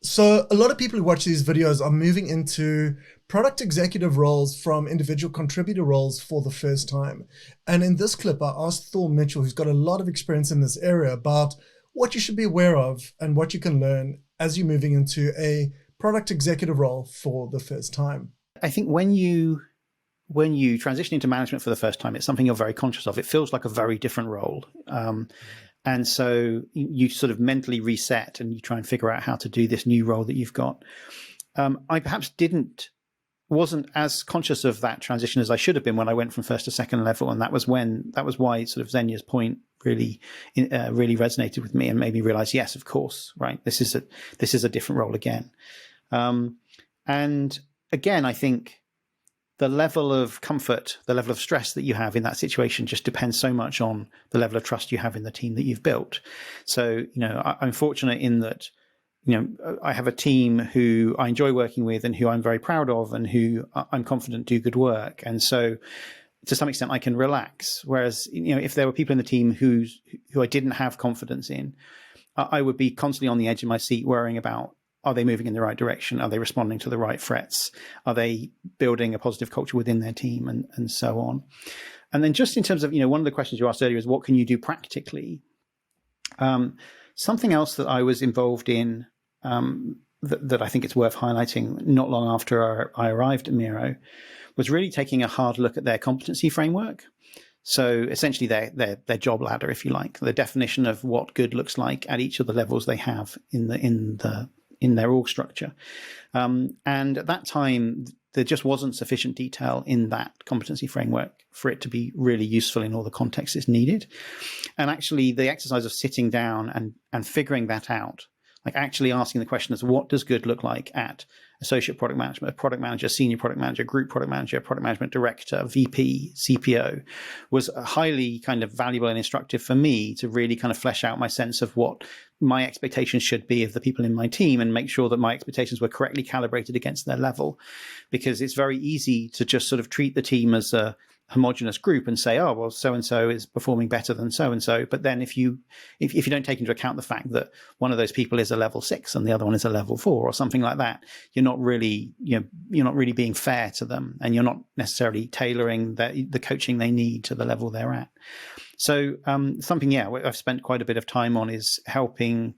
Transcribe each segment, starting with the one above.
So a lot of people who watch these videos are moving into product executive roles from individual contributor roles for the first time. And in this clip, I asked Thor Mitchell, who's got a lot of experience in this area, about what you should be aware of and what you can learn as you're moving into a product executive role for the first time. I think when you transition into management for the first time, it's something you're very conscious of. It feels like a very different role. And so you sort of mentally reset and you try and figure out how to do this new role that you've got. I perhaps wasn't as conscious of that transition as I should have been when I went from first to second level. And that was why sort of Xenia's point really resonated with me and made me realize, yes, of course, right. This is a different role again. And again, I think the level of comfort, the level of stress that you have in that situation just depends so much on the level of trust you have in the team that you've built. So, I'm fortunate in that, I have a team who I enjoy working with and who I'm very proud of and who I'm confident do good work. And so to some extent I can relax. Whereas, if there were people in the team who I didn't have confidence in, I would be constantly on the edge of my seat worrying about, are they moving in the right direction? Are they responding to the right threats? Are they building a positive culture within their team and so on? And then just in terms of, one of the questions you asked earlier is what can you do practically? Something else that I was involved in that I think it's worth highlighting not long after I arrived at Miro was really taking a hard look at their competency framework. So essentially their job ladder, if you like, the definition of what good looks like at each of the levels they have in their org structure. And at that time, there just wasn't sufficient detail in that competency framework for it to be really useful in all the contexts it's needed. And actually the exercise of sitting down and figuring that out, like actually asking the question as what does good look like at associate product management, product manager, senior product manager, group product manager, product management director, VP, CPO, was highly kind of valuable and instructive for me to really kind of flesh out my sense of what my expectations should be of the people in my team and make sure that my expectations were correctly calibrated against their level. Because it's very easy to just sort of treat the team as a homogenous group and say, oh, well, so-and-so is performing better than so-and-so. But then if you don't take into account the fact that one of those people is a level 6 and the other one is a level 4 or something like that, you're not really being fair to them, and you're not necessarily tailoring the coaching they need to the level they're at. So something, I've spent quite a bit of time on is helping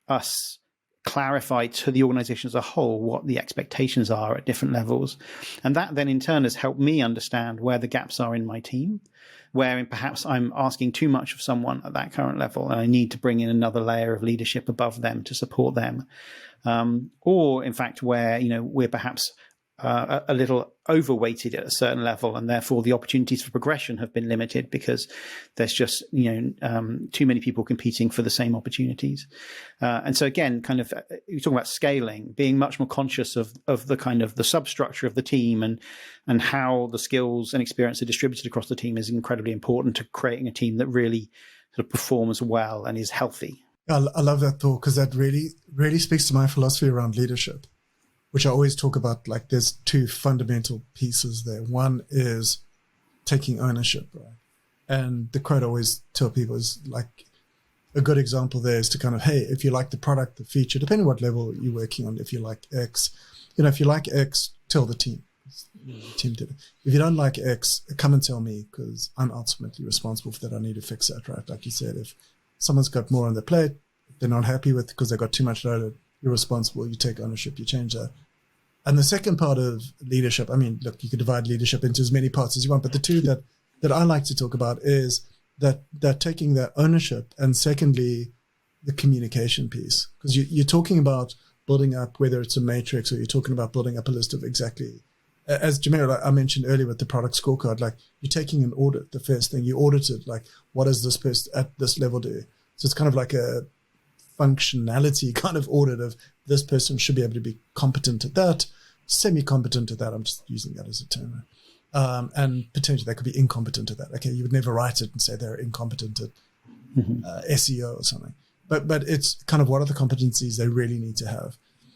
us clarify to the organization as a whole what the expectations are at different levels. And that then in turn has helped me understand where the gaps are in my team, where perhaps I'm asking too much of someone at that current level and I need to bring in another layer of leadership above them to support them. Or in fact, where, we're perhaps a little overweighted at a certain level, and therefore the opportunities for progression have been limited because there's just too many people competing for the same opportunities. And so again, kind of you talk about scaling, being much more conscious of the kind of the substructure of the team and how the skills and experience are distributed across the team is incredibly important to creating a team that really sort of performs well and is healthy. I love that thought, because that really speaks to my philosophy around leadership, which I always talk about. Like, there's two fundamental pieces there. One is taking ownership, right? And the quote I always tell people is, like, a good example there is to kind of, hey, if you like the product, the feature, depending on what level you're working on, if you like X, if you like X, tell the team. The team did it. If you don't like X, come and tell me, because I'm ultimately responsible for that. I need to fix that, right? Like you said, if someone's got more on their plate, they're not happy with because they got too much load, you're responsible, you take ownership, you change that. And the second part of leadership, I mean, look, you could divide leadership into as many parts as you want, but the two that I like to talk about is that taking that ownership, and secondly, the communication piece. Because you're talking about building up, whether it's a matrix or you're talking about building up a list of exactly, as Jamil, like I mentioned earlier with the product scorecard, like you're taking an audit. The first thing you audit it, like what does this person at this level do? So it's kind of like a functionality kind of audit of this person should be able to be competent at that, semi-competent at that. I'm just using that as a term. And potentially they could be incompetent at that. Okay, you would never write it and say they're incompetent at SEO or something. But it's kind of what are the competencies they really need to have.